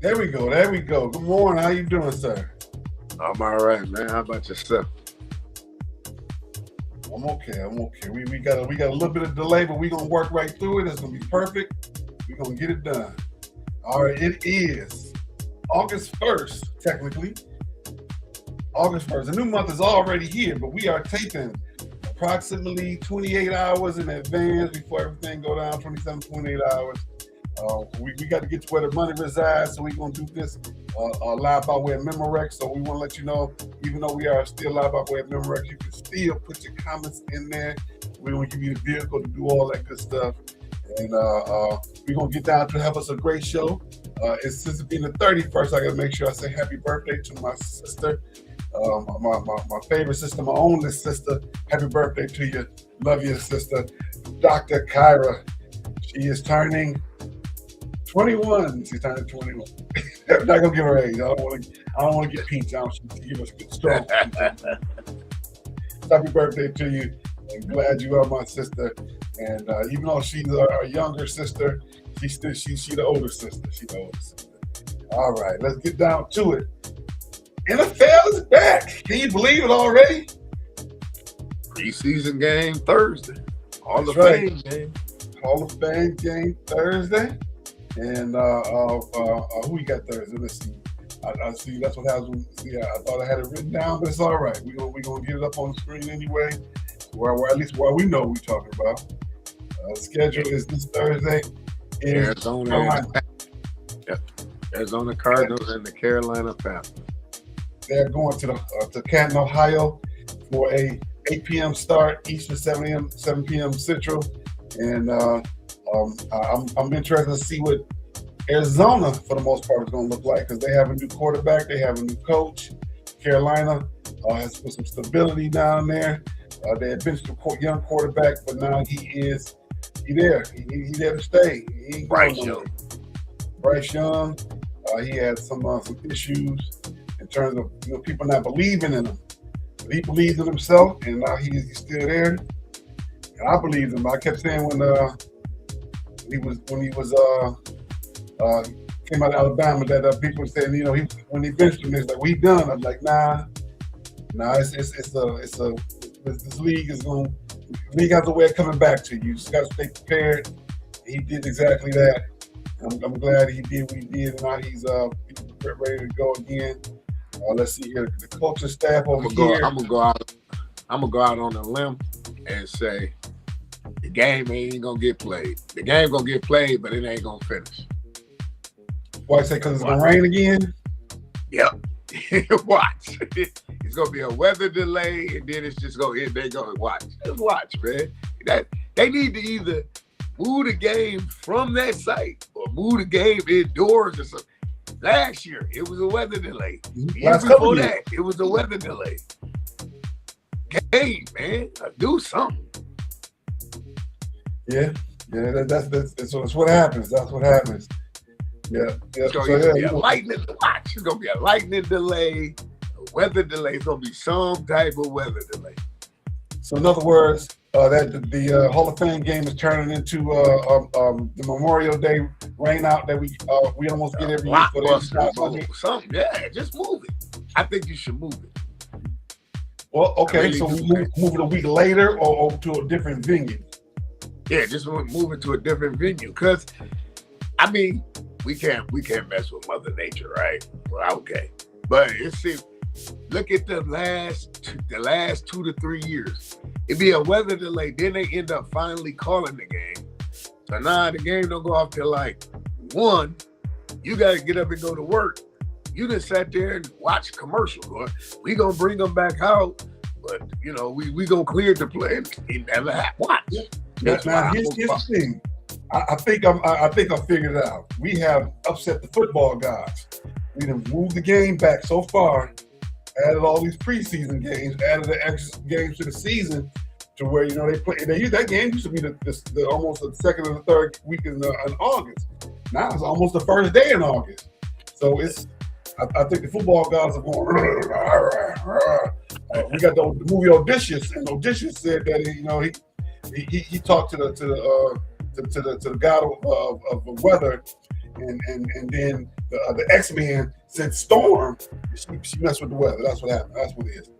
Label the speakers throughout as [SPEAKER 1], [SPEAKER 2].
[SPEAKER 1] There we go. There we go. Good morning. How you doing, sir?
[SPEAKER 2] I'm all right, man. How about yourself?
[SPEAKER 1] I'm okay. I'm okay. We got a little bit of delay, but we're gonna work right through it. It's gonna be perfect. We're gonna get it done. All right. It is August 1st, technically. August 1st. The new month is already here, but we are taping approximately 28 hours in advance before everything go down. 27, 28 hours. We got to get to where the money resides, so we're going to do this live by way of Memorex. So we want to let you know, even though we are still live by way of Memorex, you can still put your comments in there. We're going to give you the vehicle to do all that good stuff. And we're going to get down to have us a great show. Since it being the 31st, I got to make sure I say happy birthday to my sister, my favorite sister, my only sister. Happy birthday to you. Love you, sister. Dr. Kyra. She is turning 21. She's turning 21. I'm not gonna give her age. I don't want to get peach out. She give us good strong. Happy birthday to you. I'm glad you are my sister. And even though she's our younger sister, she's the older sister. She's the older sister. All right, let's get down to it. NFL is back. Can you believe it already?
[SPEAKER 2] Preseason game Thursday. Hall of
[SPEAKER 1] Fame
[SPEAKER 2] game.
[SPEAKER 1] Hall of Fame game Thursday. And who we got Thursday? Let's see. I see that's what happens. I thought I had it written down, but it's all right. We're gonna get it up on the screen anyway. Where at least where we know what we're talking about. Schedule is this Thursday.
[SPEAKER 2] Arizona Cardinals and the Carolina Panthers.
[SPEAKER 1] They're going to Canton, Ohio, for a 8 p.m. start, Eastern, 7 p.m. Central, and I'm interested to see what Arizona, for the most part, is going to look like because they have a new quarterback, they have a new coach. Carolina has put some stability down there. They had benched a young quarterback, but now he's there. He's there to stay.
[SPEAKER 2] Bryce Young.
[SPEAKER 1] Bryce Young. He had some issues in terms of people not believing in him. But he believes in himself, and now he's still there. And I believed him. I kept saying when he came out of Alabama that people were saying, when he benched him, it's like we done. I'm like, nah. This league has a way of coming back to you. You just got to stay prepared. He did exactly that. I'm glad he did what he did, and now he's ready to go again. Let's see here, the coaching staff over here.
[SPEAKER 2] I'm gonna go out on a limb and say the game ain't gonna get played. The game gonna get played, but it ain't gonna finish.
[SPEAKER 1] Why I say? Because it's gonna rain again.
[SPEAKER 2] Yep. Watch. It's gonna be a weather delay, and then it's just gonna hit. They gonna watch. Just watch, man. They need to either move the game from that site or move the game indoors or something. Last year, it was a weather delay. Year before that, it was a weather delay. Game, man, do something.
[SPEAKER 1] Yeah. That's what happens. That's what happens. Yeah.
[SPEAKER 2] It's gonna be a lightning watch. It's gonna be a lightning delay, a weather delay. It's gonna be some type of weather delay.
[SPEAKER 1] So in other words, that the Hall of Fame game is turning into the Memorial Day rain out that we almost get every year.
[SPEAKER 2] Blockbuster, something, yeah, just move it. I think you should move it.
[SPEAKER 1] Well, okay, so we move it a week later or to a different venue.
[SPEAKER 2] Yeah, just move it to a different venue because, I mean, we can't mess with Mother Nature, right? Well, okay, but look at the last 2 to 3 years. It'd be a weather delay. Then they end up finally calling the game. So now the game don't go off till like 1. You got to get up and go to work. You just sat there and watch commercials. Or we gonna bring them back out, but we gonna clear the play. It never happened. Watch.
[SPEAKER 1] Now here's the thing. I think I figured it out. We have upset the football gods. We done moved the game back so far. Added all these preseason games, added the extra games to the season, to where they play. That game used to be the almost the second or the third week in August. Now it's almost the first day in August. So I think the football guys are going. We got the movie Odysseus, and Odysseus said that he talked to the god of weather, and then the X-Men sent Storm. She messed with the weather. That's what happened. That's what it is.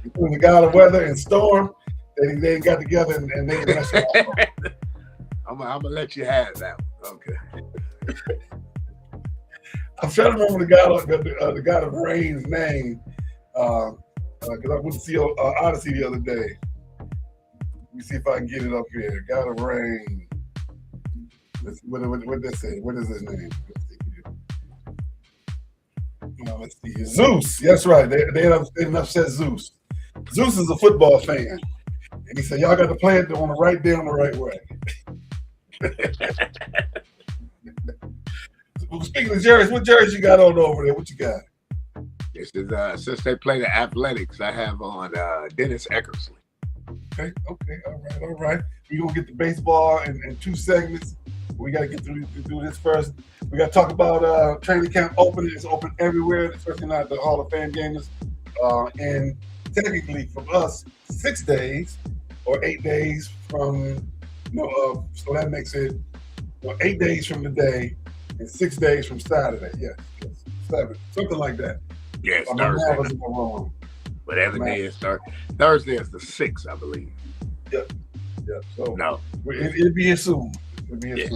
[SPEAKER 1] Between the God of Weather and Storm, they got together and they messed up.
[SPEAKER 2] I'm gonna let you have that one. Okay.
[SPEAKER 1] I'm trying to remember the God of Rain's name because I went to see Odyssey the other day. Let me see if I can get it up here. God of Rain. What did they say? What is his name? Let's see. Zeus. That's right. They upset Zeus. Zeus is a football fan. And he said, y'all got to play it on the right day on the right way. Speaking of jerseys, what jersey you got on over there? What you got?
[SPEAKER 2] This is since they play the Athletics, I have on Dennis Eckersley.
[SPEAKER 1] Okay, all right. We're gonna get the baseball in 2 segments. We gotta get through this first. We gotta talk about training camp opening. It's open everywhere, especially not the Hall of Fame games. And technically from us, 6 days or 8 days from so that makes it 8 days from today and 6 days from Saturday. Yes, 7, something like that.
[SPEAKER 2] Yes,
[SPEAKER 1] Thursday.
[SPEAKER 2] But every day is Thursday is the 6th, I believe.
[SPEAKER 1] Yep. So
[SPEAKER 2] no,
[SPEAKER 1] it'd be assumed. Yep.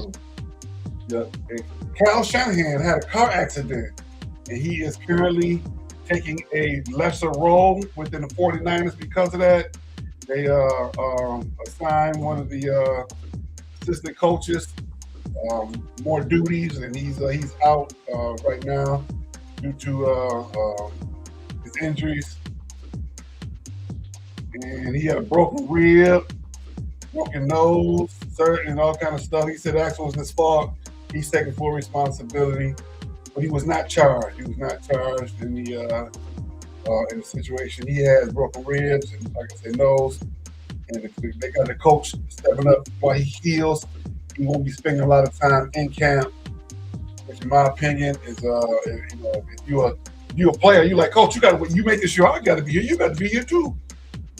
[SPEAKER 1] And Kyle Shanahan had a car accident, and he is currently taking a lesser role within the 49ers because of that. They assigned one of the assistant coaches more duties, and he's out right now due to his injuries. And he had a broken rib, broken nose, and all kind of stuff. He said actually was his fault. He's taking full responsibility, but he was not charged. He was not charged in the situation. He has broken ribs and, like I said, nose. And they got the coach stepping up while he heals. He won't be spending a lot of time in camp, which, in my opinion, is if you're a player, you like, coach, you making sure I got to be here. You got to be here too.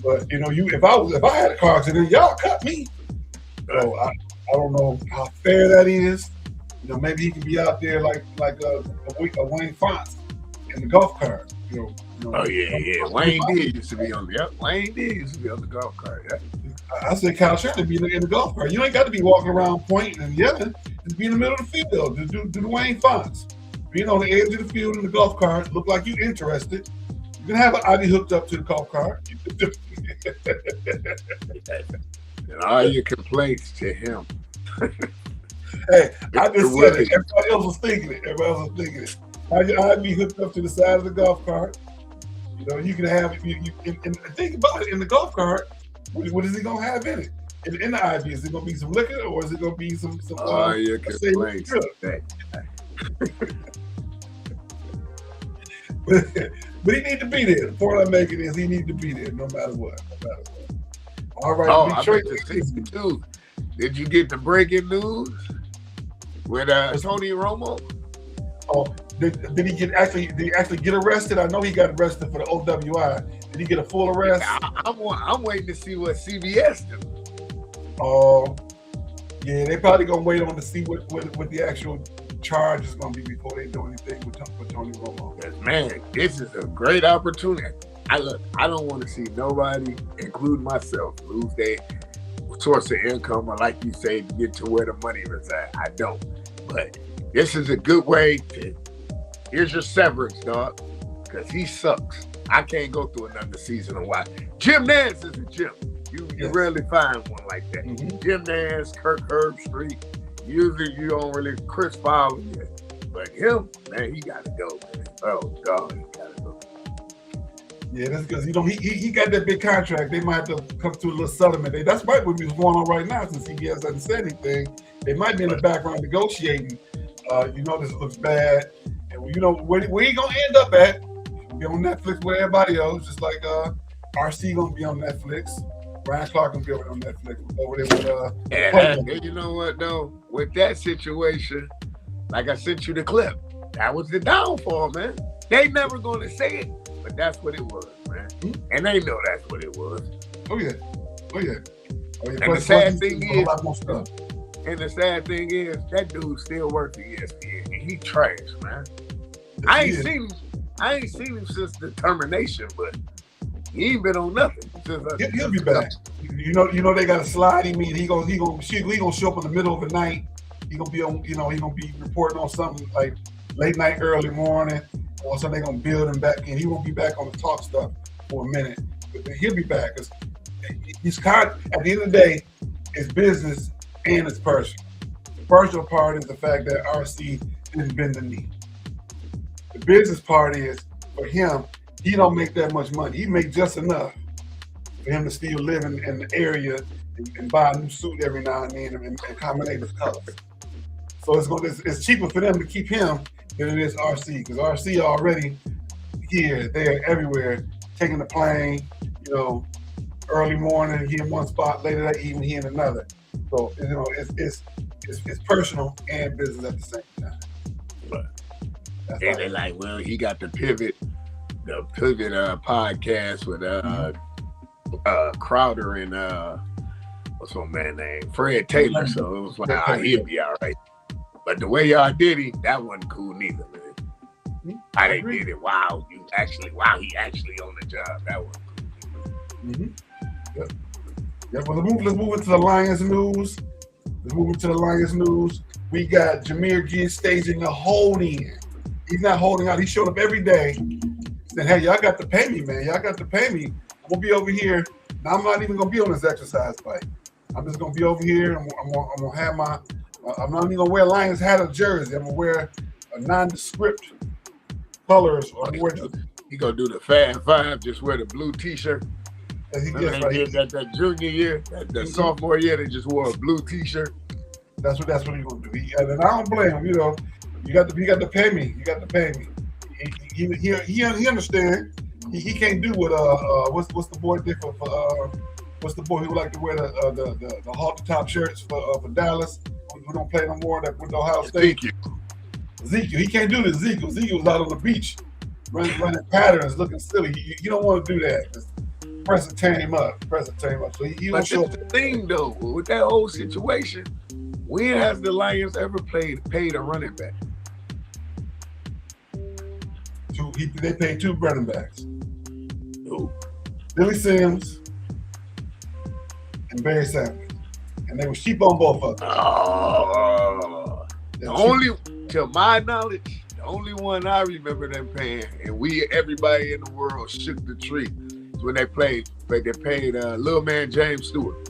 [SPEAKER 1] But if I had a car accident, y'all cut me. So I don't know how fair that is. Maybe he can be out there like a Wayne Fonts in the golf cart.
[SPEAKER 2] Oh yeah. Wayne did used to be on the golf cart. Yeah.
[SPEAKER 1] I said Kyle Shannon be in the golf cart. You ain't got to be walking around pointing and yelling. Just be in the middle of the field. Do the Wayne Fonts. Being on the edge of the field in the golf cart, look like you're interested. You can have an ID hooked up to the golf cart.
[SPEAKER 2] And all your complaints to him.
[SPEAKER 1] Hey, I just said it. Everybody else was thinking it. I'd be hooked up to the side of the golf cart. You can have it. And think about it. In the golf cart, what is he gonna have in it? In the IV, is it gonna be some liquor or is it gonna be some?
[SPEAKER 2] All your complaints.
[SPEAKER 1] But he need to be there. The point I'm making is he need to be there no matter what. All right.
[SPEAKER 2] Oh, Detroit, I bet the 62. Did you get the breaking news with Tony Romo?
[SPEAKER 1] Oh, did he actually get arrested? I know he got arrested for the OWI. Did he get a full arrest?
[SPEAKER 2] I'm waiting to see what CBS do.
[SPEAKER 1] Oh, yeah, they probably gonna wait on to see what the actual charge is gonna be before they do anything with Tony Romo.
[SPEAKER 2] Yes, man, this is a great opportunity. I don't want to see nobody, including myself, lose their source of income, or like you say, to get to where the money resides. I don't. But this is a good way to. Here's your severance, dog, because he sucks. I can't go through another season of watch. Jim Nance is a Jim. You rarely find one like that. Mm-hmm. Jim Nance, Kirk Herbstreit. Usually you don't really Chris Fowler yet. But him, man, he got to go, man. Oh, God, he got to go.
[SPEAKER 1] Yeah, that's because, he got that big contract. They might have to come to a little settlement. That's right what was going on right now since CBS hasn't said anything. They might be in the background negotiating. This looks bad. And, where you going to end up at? You'll be on Netflix with everybody else, just like RC going to be on Netflix. Brian Clark going to be on Netflix over there with
[SPEAKER 2] you know what, though? With that situation, like I sent you the clip, that was the downfall, man. They never going to say it, but that's what it was, man. Mm-hmm. And they know that's what it was.
[SPEAKER 1] Oh, yeah.
[SPEAKER 2] And the sad thing is, And the sad thing is, that dude still works at ESPN, and he trash, man. I ain't seen him since Determination, but he ain't been on nothing since.
[SPEAKER 1] He'll be back. You know they got a slide. He gonna show up in the middle of the night. He gonna be on. He gonna be reporting on something like late night, early morning, or something. They gonna build him back in. He won't be back on the talk stuff for a minute, but he'll be back. Cause he's at the end of the day, it's business and it's personal. The personal part is the fact that RC didn't bend the knee. The business part is for him. He don't make that much money. He make just enough for him to still live in the area and buy a new suit every now and then and accommodate his colors. So it's cheaper for them to keep him than it is RC, because RC already here, there, everywhere, taking the plane, early morning, he in one spot, later that evening, he in another. So, it's personal and business at the same time.
[SPEAKER 2] But and they're like, well, he got the pivot podcast with Crowder and what's my man name? Fred Taylor. So it was like, he'll be all right. But the way y'all did it, that wasn't cool neither, man. How they did it, wow, he actually on the job. That wasn't cool.
[SPEAKER 1] Mm-hmm. Yeah, well, let's move into the Lions news. We got Jahmyr Gibbs staging a hold-in. He's not holding out. He showed up every day. Said, hey, y'all got to pay me, man. Y'all got to pay me. I'm going to be over here. Now, I'm not even going to be on this exercise bike. I'm just going to be over here. I'm going to have I'm not even going to wear Lions hat or jersey. I'm going to wear a nondescript colors. Or
[SPEAKER 2] he going to do the Fab Five, just wear the blue T-shirt. That junior year, that sophomore year, they just wore a blue T-shirt.
[SPEAKER 1] That's what he's going to do. And I don't blame him. You got to pay me. You got to pay me. He understand. He can't do what what's the boy did for what's the boy who like to wear the halter top shirts for Dallas who don't play no more that with Ohio State. Ezekiel. He can't do this. Ezekiel was out on the beach running patterns, looking silly. You don't want to do that. Press and tear him up. So he don't show up.
[SPEAKER 2] The thing though, with that whole situation, when has the Lions ever paid a running back?
[SPEAKER 1] They paid 2 running backs.
[SPEAKER 2] Who?
[SPEAKER 1] Billy Sims and Barry Sanders. And they were cheap on both of them.
[SPEAKER 2] To my knowledge, the only one I remember them paying, and everybody in the world shook the tree, is when they paid little man James Stewart.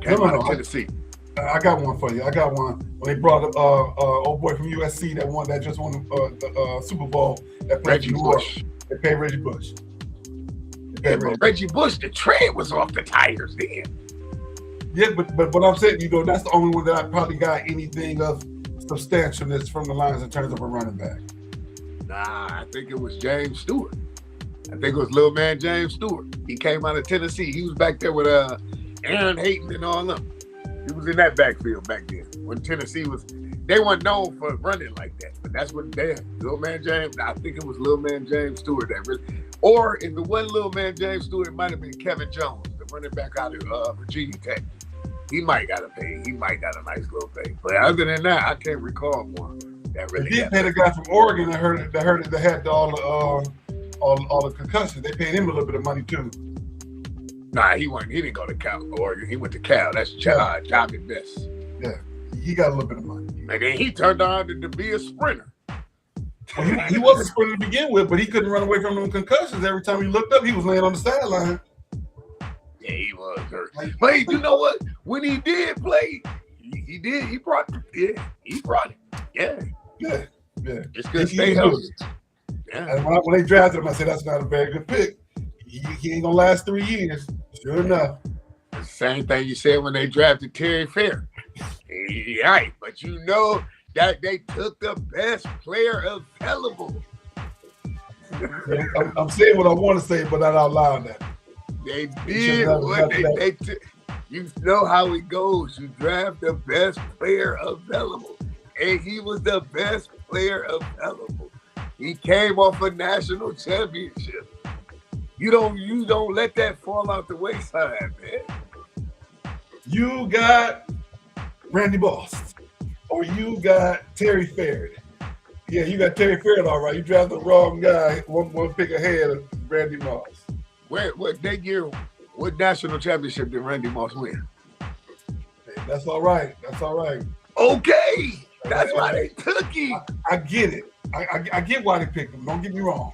[SPEAKER 2] Came out of Tennessee.
[SPEAKER 1] I got one for you. I got one. When they brought up old boy from USC that just won the Super Bowl. That played
[SPEAKER 2] Reggie Bush.
[SPEAKER 1] They paid Reggie Bush.
[SPEAKER 2] Reggie Bush, the tread was off the tires then.
[SPEAKER 1] Yeah, but what I'm saying, that's the only one that I probably got anything of substantialness from the Lions in terms of a running back.
[SPEAKER 2] Nah, I think it was James Stewart. I think it was little man James Stewart. He came out of Tennessee. He was back there with Aaron Hayton and all them. He was in that backfield back then when Tennessee they weren't known for running like that, but that's what little man James, I think it was little man James Stewart or if it wasn't little man James Stewart, it might have been Kevin Jones, the running back out of Virginia Tech. He might got a pay. He might got a nice little pay. But other than that, I can't recall one that really.
[SPEAKER 1] They did pay the guy from Oregon that had all the concussions. They paid him a little bit of money too.
[SPEAKER 2] Nah, he didn't go to Cal, Oregon. He went to Cal. That's Johnny Best.
[SPEAKER 1] Yeah, he got a little bit of money.
[SPEAKER 2] And then he turned on to be a sprinter.
[SPEAKER 1] Well, he was a sprinter to begin with, but he couldn't run away from them concussions. Every time he looked up, he was laying on the sideline.
[SPEAKER 2] Yeah, he was hurt. But you know what? When he did play, he did. He brought it. Yeah. Just couldn't stay healthy. Yeah. And
[SPEAKER 1] when they drafted him, I said, that's not a very good pick. He ain't gonna last 3 years. Sure enough.
[SPEAKER 2] The same thing you said when they drafted Terry Fair. Right, but that they took the best player available.
[SPEAKER 1] I'm saying what I want to say, but not out loud now.
[SPEAKER 2] They did what they took. You know how it goes. You draft the best player available. And he was the best player available. He came off a national championship. You don't let that fall out the wayside, man.
[SPEAKER 1] You got Randy Moss, or you got Terry Ferret. Yeah, you got Terry Ferret, all right. You drafted the wrong guy. One pick ahead of Randy Moss.
[SPEAKER 2] What that year? What national championship did Randy Moss win?
[SPEAKER 1] Hey, that's all right. That's all right.
[SPEAKER 2] Okay, that's why they took him.
[SPEAKER 1] I get it. I get why they picked him. Don't get me wrong.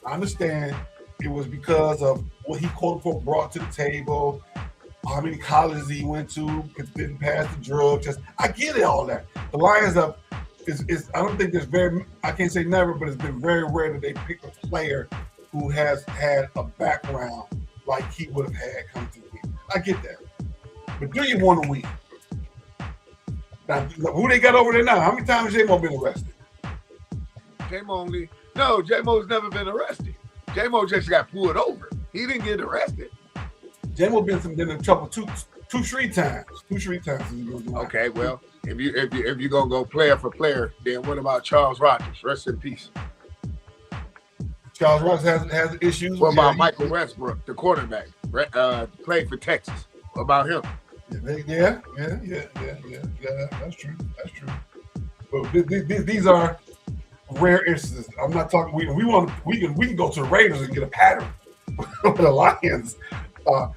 [SPEAKER 1] I understand it was because of what he quote unquote brought to the table, how many colleges he went to, didn't pass the drug test. I get it, all that. The Lions are. I don't think there's I can't say never, but it's been very rare that they pick a player who has had a background like he would have had come to the league. I get that. But do you want to win? Now, who they got over there now? How many times has J-Mo been arrested?
[SPEAKER 2] J-Mo's never been arrested. J-Mo just got pulled over. He didn't get arrested.
[SPEAKER 1] J-Mo been in trouble two street times.
[SPEAKER 2] Okay, well, if you're gonna go player for player, then what about Charles Rogers? Rest in peace.
[SPEAKER 1] Charles Rogers has issues.
[SPEAKER 2] What about Michael Westbrook, the quarterback, played for Texas? What about him?
[SPEAKER 1] Yeah. That's true. But these are rare instances. I'm not talking. We can go to the Raiders and get a pattern. The Lions are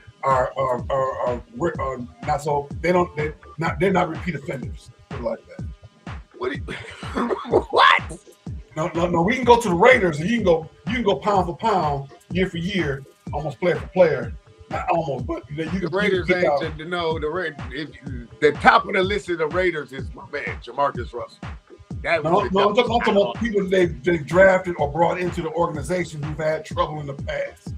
[SPEAKER 1] not so. They're not repeat offenders like that.
[SPEAKER 2] What?
[SPEAKER 1] No. We can go to the Raiders and you can go pound for pound, year for year, almost player for player. Not almost, but you can.
[SPEAKER 2] The Raiders ain't the Raiders. The top of the list of the Raiders is my man Jamarcus Russell. I'm
[SPEAKER 1] talking about people they've drafted or brought into the organization who've had trouble in the past.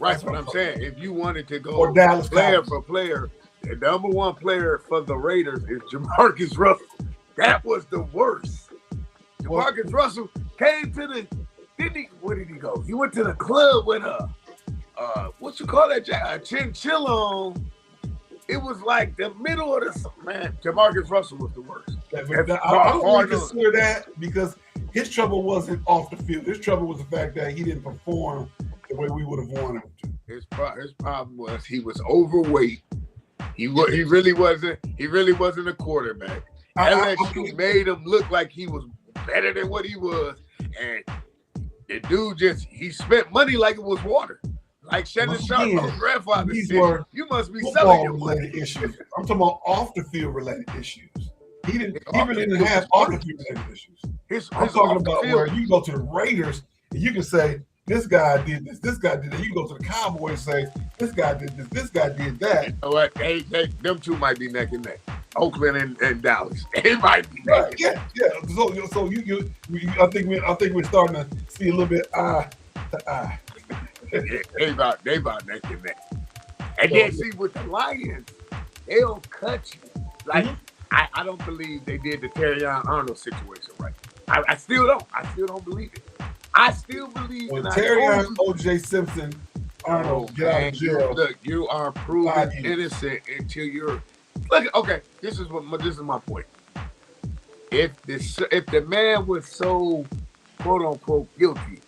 [SPEAKER 2] Right, that's what I'm saying. If you wanted to go
[SPEAKER 1] or Dallas
[SPEAKER 2] player for player, the number one player for the Raiders is Jamarcus Russell. That was the worst. Jamarcus Russell came to where did he go? He went to the club with what you call that, a chinchilla on. It was like the middle of the man. Jamarcus Russell was the worst.
[SPEAKER 1] I don't really consider that because his trouble wasn't off the field. His trouble was the fact that he didn't perform the way we would have wanted him to.
[SPEAKER 2] His problem was he was overweight. He really wasn't a quarterback. LSU made him look like he was better than what he was, and the dude he spent money like it was water. Like Shannon Sharp's grandfather said, you must be selling your
[SPEAKER 1] related issues. I'm talking about off the field related issues. He really didn't have off the field related issues. I'm talking about where you go to the Raiders and you can say, this guy did this guy did that. You go to the Cowboys and say, this guy did this guy did that.
[SPEAKER 2] You know what? Them two might be neck and neck. Oakland and Dallas. They might be neck and neck.
[SPEAKER 1] Yeah. So I think we're starting to see a little bit eye to eye.
[SPEAKER 2] They about neck and neck. And then see with the Lions, they'll cut you. Like I don't believe they did the Terrion Arnold situation right. I still don't believe it. I still believe in
[SPEAKER 1] Terrion, O.J. Simpson, Arnold, get out of jail.
[SPEAKER 2] Look, you are proven innocent until you're. Look, okay. This is my point. If the man was so quote unquote guilty,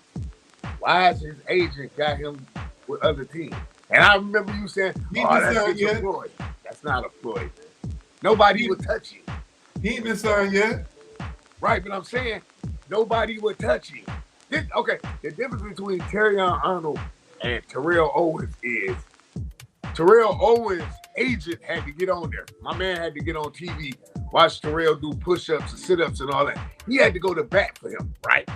[SPEAKER 2] why is his agent got him with other teams? And I remember you saying, that's a Floyd. That's not a Floyd. Nobody would touch you.
[SPEAKER 1] He ain't been signed yet.
[SPEAKER 2] Right, but I'm saying nobody would touch you. The difference between Terrion Arnold and Terrell Owens is Terrell Owens' agent had to get on there. My man had to get on TV, watch Terrell do push-ups and sit-ups and all that. He had to go to bat for him, right?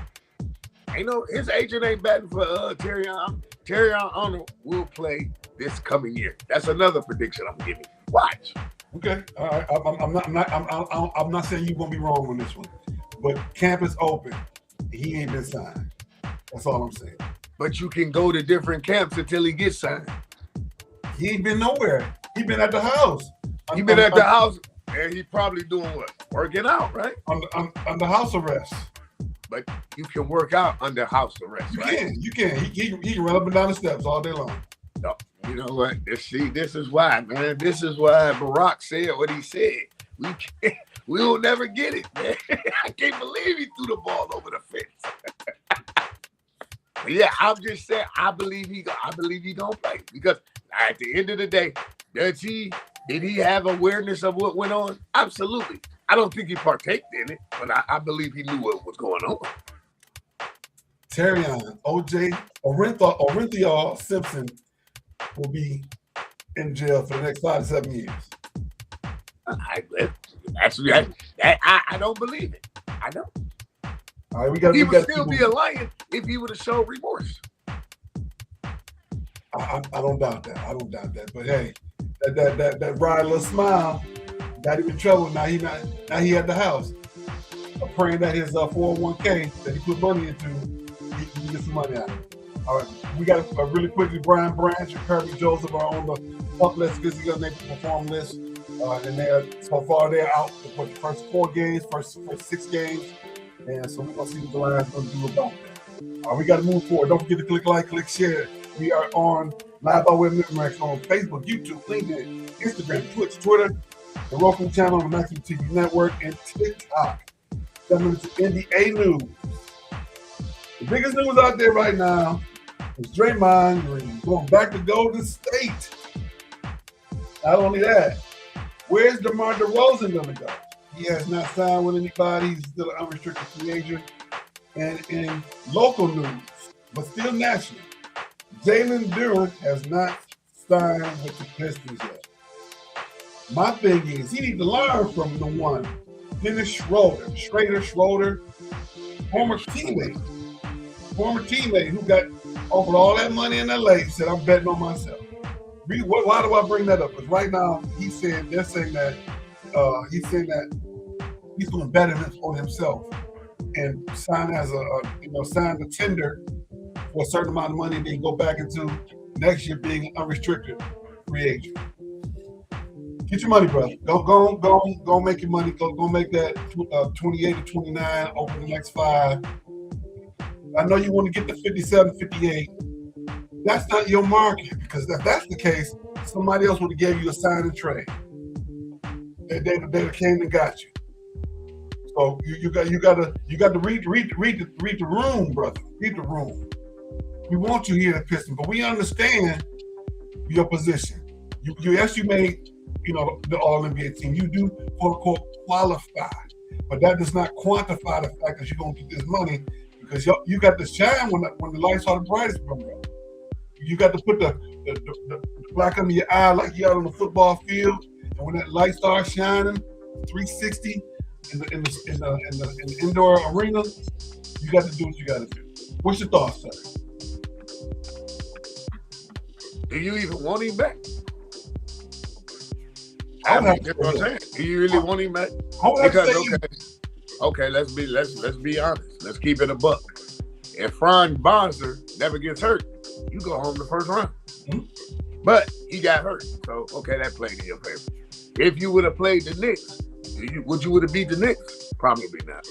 [SPEAKER 2] His agent ain't batting for Terrion. Terrion Arnold will play this coming year. That's another prediction I'm giving. Watch.
[SPEAKER 1] Okay. All right. I'm not saying you're gonna be wrong on this one, but camp is open. He ain't been signed. That's all I'm saying.
[SPEAKER 2] But you can go to different camps until he gets signed.
[SPEAKER 1] He ain't been nowhere. He been at the house.
[SPEAKER 2] He been at the house, and he probably doing what? Working out, right?
[SPEAKER 1] Under house arrest.
[SPEAKER 2] But you can work out under house arrest, right?
[SPEAKER 1] You can. He can run up and down the steps all day long.
[SPEAKER 2] No, you know what? This is why, man. This is why Barack said what he said. We will never get it, man. I can't believe he threw the ball over the fence. Yeah, I'm just saying. I believe he gonna play because at the end of the day, did he have awareness of what went on? absolutely. I don't think he partaked in it, but I believe he knew what was going on.
[SPEAKER 1] Terrion, OJ, Orenthal Simpson will be in jail for the next 5 to 7 years.
[SPEAKER 2] I don't believe it. I don't.
[SPEAKER 1] All right,
[SPEAKER 2] he would still be a lion if he would have showed remorse.
[SPEAKER 1] I don't doubt that. I don't doubt that. But hey, that bright little smile got him in trouble. Now he at the house. I'm praying that his 401k that he put money into, he can get some money out of it. All right, we got really quickly. Brian Branch and Kirby Joseph are on the up list, physical name perform list, and they're out for the first 4 games, first 6 games, and so we're gonna see what the Lions gonna do about that. We got to move forward. Don't forget to click like, click share. We are on Live by Way of Miscellaneous on Facebook, YouTube, LinkedIn, Instagram, Twitch, Twitter, the Roku channel on the Maximum TV Network, and TikTok. 7 minutes of NBA news. The biggest news out there right now is Draymond Green going back to Golden State. Not only that, where's DeMar DeRozan going to go? He has not signed with anybody. He's still an unrestricted free agent. And in local news, but still national, Jalen Duren has not signed with the Pistons yet. My thing is, he needs to learn from the one, Dennis Schroeder, former teammate who got offered all that money in LA, said, I'm betting on myself. Why do I bring that up? Because right now, they're saying that he's going to bet on himself and sign the tender for a certain amount of money, and then go back into next year being an unrestricted free agent. Get your money, brother. Go make your money. Go make that 28 to 29 over the next 5. I know you want to get to 57, 58. That's not your market, because if that's the case, somebody else would have gave you a sign and trade. They came and got you. So you got to read the room, brother. Read the room. We want you here at Pistons, but we understand your position. You made the All NBA team. You do quote unquote qualify, but that does not quantify the fact that you're gonna get this money, because you got to shine when the lights are the brightest, brother. You got to put the black under your eye like you out on the football field, and when that light starts shining, 360 in the indoor arena, you got to do what you got to do. What's your thoughts, sir?
[SPEAKER 2] Do you even want him back?
[SPEAKER 1] That's
[SPEAKER 2] what I'm saying. Do you really want him back? Because okay, let's be honest. Let's keep it a buck. If Franz Wagner never gets hurt, you go home the first round. Mm-hmm. But he got hurt, so okay, that played in your favor. If you would have played the Knicks, would you have beat the Knicks? Probably not.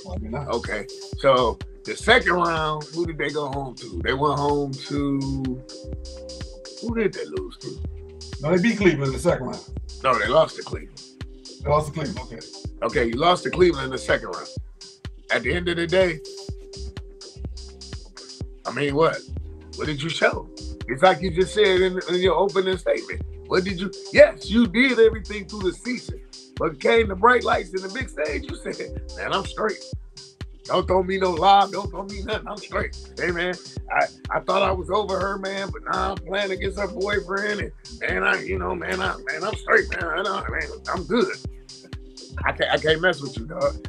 [SPEAKER 2] Okay, so the second round, who did they go home to? They went home to, who did they lose to?
[SPEAKER 1] No, they beat Cleveland in the second round.
[SPEAKER 2] No, they lost to Cleveland.
[SPEAKER 1] Okay.
[SPEAKER 2] Okay, you lost to Cleveland in the second round. At the end of the day, I mean, what did you show? It's like you just said in your opening statement. Yes, you did everything through the season, but came the bright lights in the big stage, you said, man, I'm straight. Don't throw me no lob, don't throw me nothing, I'm straight. Hey, man, I thought I was over her, man, but now I'm playing against her boyfriend, and I'm straight, man. I'm good. I can't mess with you, dog.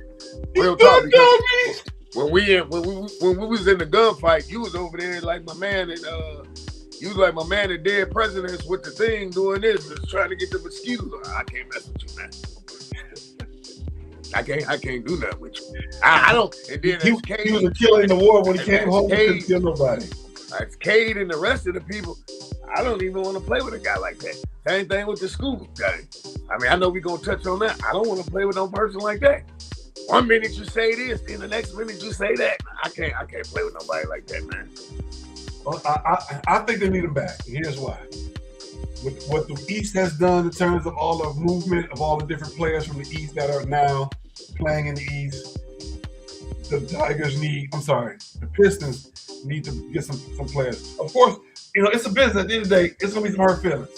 [SPEAKER 2] Real talk, because when we was in the gunfight, you was over there like my man, and you was like my man and dead presidents with the thing doing this, just trying to get the mosquitoes. I can't mess with you, man. I can't do nothing with you. I don't. And then
[SPEAKER 1] he was a killer in the war. When he came home, he couldn't kill nobody.
[SPEAKER 2] Like Cade and the rest of the people, I don't even want to play with a guy like that. Same thing with the school guy. I mean, I know we're gonna touch on that. I don't want to play with no person like that. One minute you say this, then the next minute you say that. I can't play with nobody like that, man.
[SPEAKER 1] Well, I think they need him back. Here's why. With what the East has done in terms of all the movement of all the different players from the East that are now playing in the East, the Pistons need to get some players. Of course, it's a business. At the end of the day, it's gonna be some hurt feelings.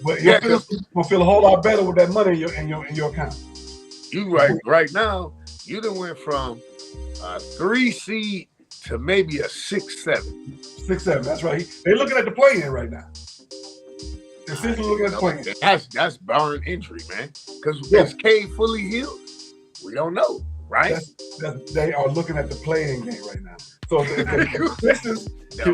[SPEAKER 1] But your feelings gonna feel a whole lot better with that money in your account.
[SPEAKER 2] You right now, you done went from a 3 seed to maybe a 6-7.
[SPEAKER 1] 6-7. That's right. They're looking at the play-in right now. They're simply looking at the play-in.
[SPEAKER 2] That's barring injury, man. Because is Cade fully healed? We don't know, right?
[SPEAKER 1] They are looking at the play-in game right now. So if the Pistons,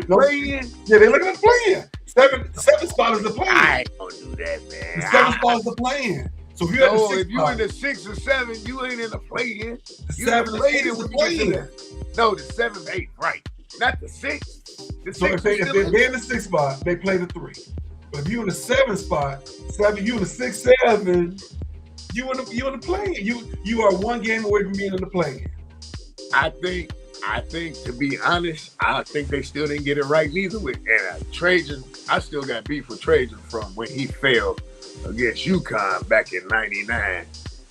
[SPEAKER 2] play-in?
[SPEAKER 1] Yeah, they're looking at the play-in. Seven spot is the play-in.
[SPEAKER 2] I don't do that, man.
[SPEAKER 1] The 7 spot is the play-in. So if
[SPEAKER 2] you're in the 6 or 7, you ain't in the play-in.
[SPEAKER 1] The 7 and 8 is the play-in.
[SPEAKER 2] No, the 7, 8, right? Not the 6.
[SPEAKER 1] So if they're in the 6 spot, they play the 3. But if you're in the 7 spot, you in the 6-7, you in the play-in. You are one game away from being in the play-in.
[SPEAKER 2] I think, to be honest, I think they still didn't get it right neither. And Trajan, I still got beef with Trajan from when he failed against UConn back in '99.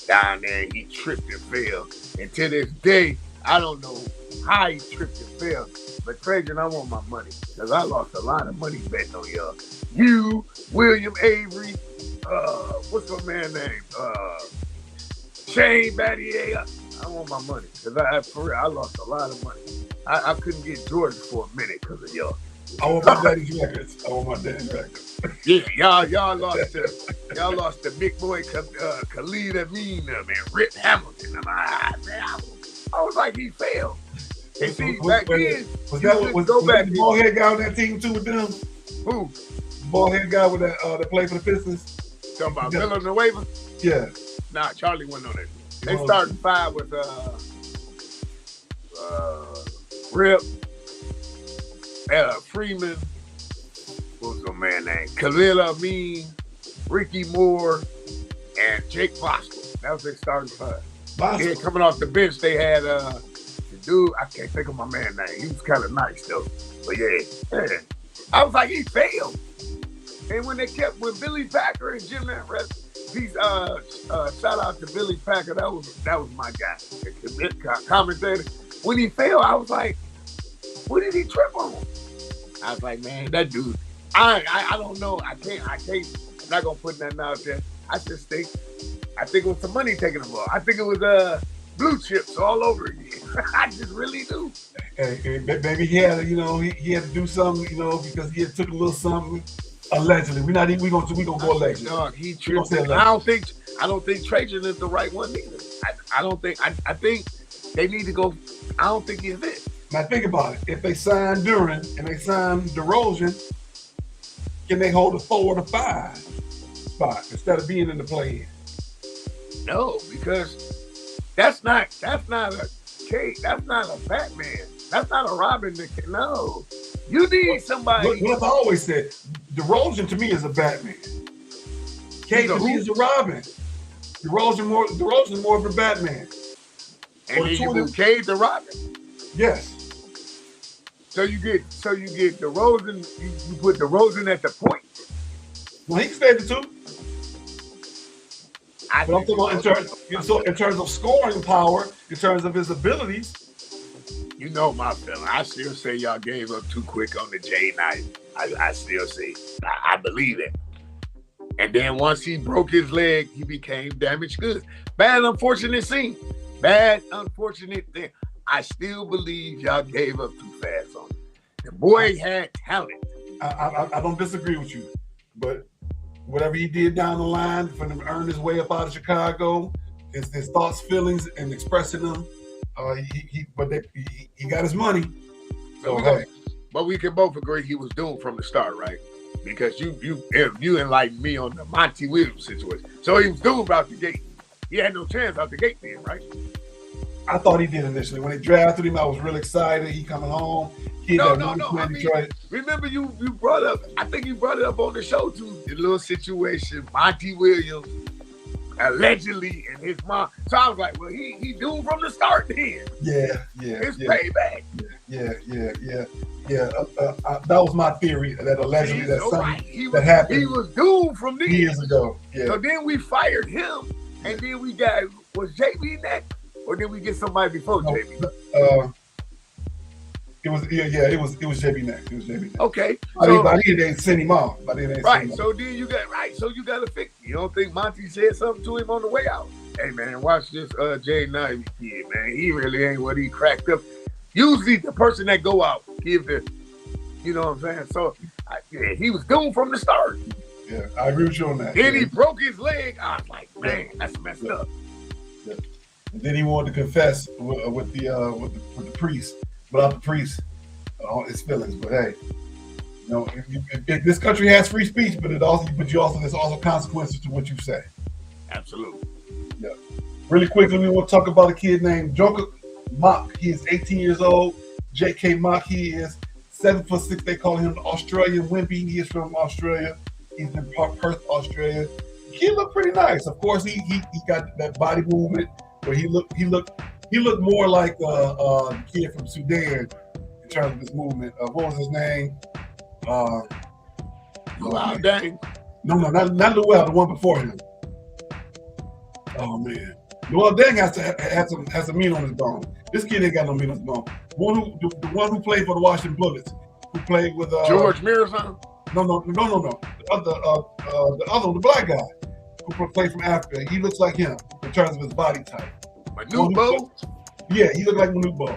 [SPEAKER 2] Down there, he tripped and fell. And to this day, I don't know how he tripped and fell. But Trajan, I want my money because I lost a lot of money betting on y'all. You, William Avery, what's my man's name? Shane Battier. I want my money because I lost a lot of money. I couldn't get Jordan for a minute because of y'all.
[SPEAKER 1] I want my daddy's records.
[SPEAKER 2] Yeah, y'all lost the big boy Khalid Amin and Rip Hamilton. I was like, he failed. And see, back then,
[SPEAKER 1] was the bald head guy on that team too with them?
[SPEAKER 2] Who?
[SPEAKER 1] The bald head guy with that played for the Pistons.
[SPEAKER 2] Talking about Villanueva?
[SPEAKER 1] Yeah.
[SPEAKER 2] Nah, Charlie wasn't on that. They started 5 with Rip, Freeman, what was the man name? Khalil Amin, Ricky Moore, and Jake Boston. That was their starting 5. Yeah, coming off the bench, they had the dude, I can't think of my man's name. He was kind of nice though. But yeah. I was like, he failed. And when Billy Packer and Jim Rest, shout out to Billy Packer. That was my guy. The commentator. When he failed, I was like, what did he trip on? I was like, man, that dude. I don't know. I can't. I'm not gonna put nothing out there. I think it was some money taking him off. I think it was blue chips all over again. I just really do.
[SPEAKER 1] Hey, maybe he had to do something, because he had took a little something. Allegedly, we gonna go allegedly.
[SPEAKER 2] Dog, he tripped. I don't think Trajan is the right one either. I think they need to go. I don't think he's it.
[SPEAKER 1] Now think about it. If they sign Duren and they sign DeRozan, can they hold a 4 or 5 spot instead of being in the play-in?
[SPEAKER 2] No, because that's not a Kate. That's not a Batman. That's not a Robin. No, you need somebody.
[SPEAKER 1] What I've always said, DeRozan to me is a Batman. Kate to me is a Robin. DeRozan more of a Batman.
[SPEAKER 2] And then you move Cade to Robin.
[SPEAKER 1] Yes.
[SPEAKER 2] So you get DeRozan. You put DeRozan at the point.
[SPEAKER 1] Well, he can stay at the 2. But I'm talking about in terms of scoring power, in terms of his abilities.
[SPEAKER 2] You know my feeling. I still say y'all gave up too quick on the J Knight. I still say I believe it. And then once he broke his leg, he became damaged goods. Bad, unfortunate scene. Bad, unfortunate thing. I still believe y'all gave up too fast on him. The boy had talent.
[SPEAKER 1] I don't disagree with you, but whatever he did down the line for him to earn his way up out of Chicago, his thoughts, feelings, and expressing them, he got his money. So,
[SPEAKER 2] but we can both agree he was doomed from the start, right? Because you enlightened me on the Monty Williams situation. So he was doomed out the gate. He had no chance out the gate then, right?
[SPEAKER 1] I thought he did initially. When they drafted him, I was real excited. He coming home.
[SPEAKER 2] No. Remember you brought up, I think you brought it up on the show too, the little situation, Monty Williams, allegedly, and his mom. So I was like, well, he doomed from the start then.
[SPEAKER 1] Yeah.
[SPEAKER 2] It's payback.
[SPEAKER 1] Yeah. That was my theory, that allegedly that happened.
[SPEAKER 2] He was doomed from then.
[SPEAKER 1] Years ago. Yeah.
[SPEAKER 2] So then we fired him, and then we got, was JB next? Or did we get somebody before JB?
[SPEAKER 1] It was JB next.
[SPEAKER 2] Okay.
[SPEAKER 1] I didn't send him off.
[SPEAKER 2] Right. So then you got to fix it. You don't think Monty said something to him on the way out? Hey man, watch this Jay Ivy kid, man. He really ain't what he cracked up. Usually the person that go out give the, you know what I'm saying? So yeah, he was doomed from the start.
[SPEAKER 1] Yeah, I agree with you on that.
[SPEAKER 2] Then he broke his leg. I was like, man, that's messed up.
[SPEAKER 1] Yeah. And then he wanted to confess with the priest, without the priest, his feelings. But hey, you know, if this country has free speech, but there's also consequences to what you say.
[SPEAKER 2] Absolutely.
[SPEAKER 1] Yeah. Really quickly, we want to talk about a kid named Joker Mock. He is 18 years old. J.K. Mock. He is 7'6". They call him the Australian Wimpy. He is from Australia. He's in Perth, Australia. He looked pretty nice. Of course, he got that body movement, but he looked more like the kid from Sudan in terms of his movement. What was his name?
[SPEAKER 2] Wow, dang.
[SPEAKER 1] No, not Luau, the one before him. Oh man, Luau Deng has some meat on his bone. This kid ain't got no meat on his bone. The one who played for the Washington Bullets, who played with
[SPEAKER 2] George Mirazon?
[SPEAKER 1] No. The other one, the black guy who played from Africa. He looks like him in terms of his body type.
[SPEAKER 2] Manute?
[SPEAKER 1] Yeah, he looked like Manute Bol.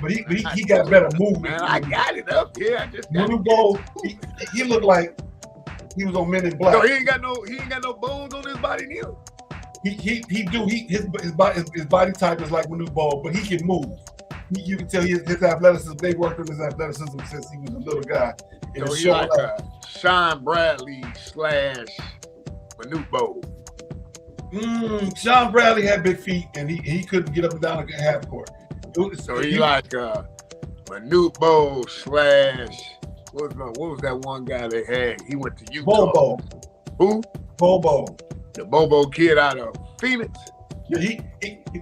[SPEAKER 1] But he got better movement.
[SPEAKER 2] Man, I got it up here. I just
[SPEAKER 1] Manute Bol, he looked like he was on Men in Black.
[SPEAKER 2] So he ain't got no bones on his body neither.
[SPEAKER 1] His body type is like Manute Bol, but he can move. You can tell his athleticism. They worked on his athleticism since he was a little guy.
[SPEAKER 2] So he like Sean Bradley / Manute Bol.
[SPEAKER 1] Sean Bradley had big feet, and he couldn't get up and down the half court.
[SPEAKER 2] So he like Manute Bol / what was that one guy they had? He went to Utah.
[SPEAKER 1] Bobo.
[SPEAKER 2] Who?
[SPEAKER 1] Bobo.
[SPEAKER 2] The Bobo kid out of Phoenix.
[SPEAKER 1] Yeah, he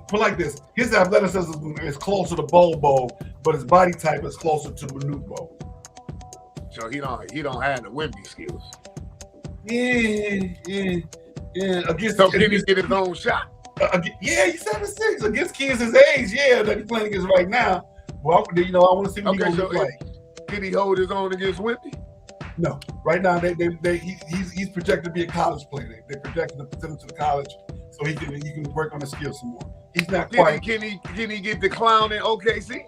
[SPEAKER 1] put like this. His athleticism is closer to Bobo, but his body type is closer to Manute Bol.
[SPEAKER 2] So he don't have the Wemby skills.
[SPEAKER 1] Yeah.
[SPEAKER 2] So can he get his own shot?
[SPEAKER 1] Yeah, he's 7'6". Against kids his age, yeah, that he's playing against right now. Well, I want to see what he's going to look like.
[SPEAKER 2] Can he hold his own against Wemby?
[SPEAKER 1] No. Right now, he's projected to be a college player. They projected to put him to the college so he can work on his skills some more. He's not quite.
[SPEAKER 2] Can he get the clown in OKC?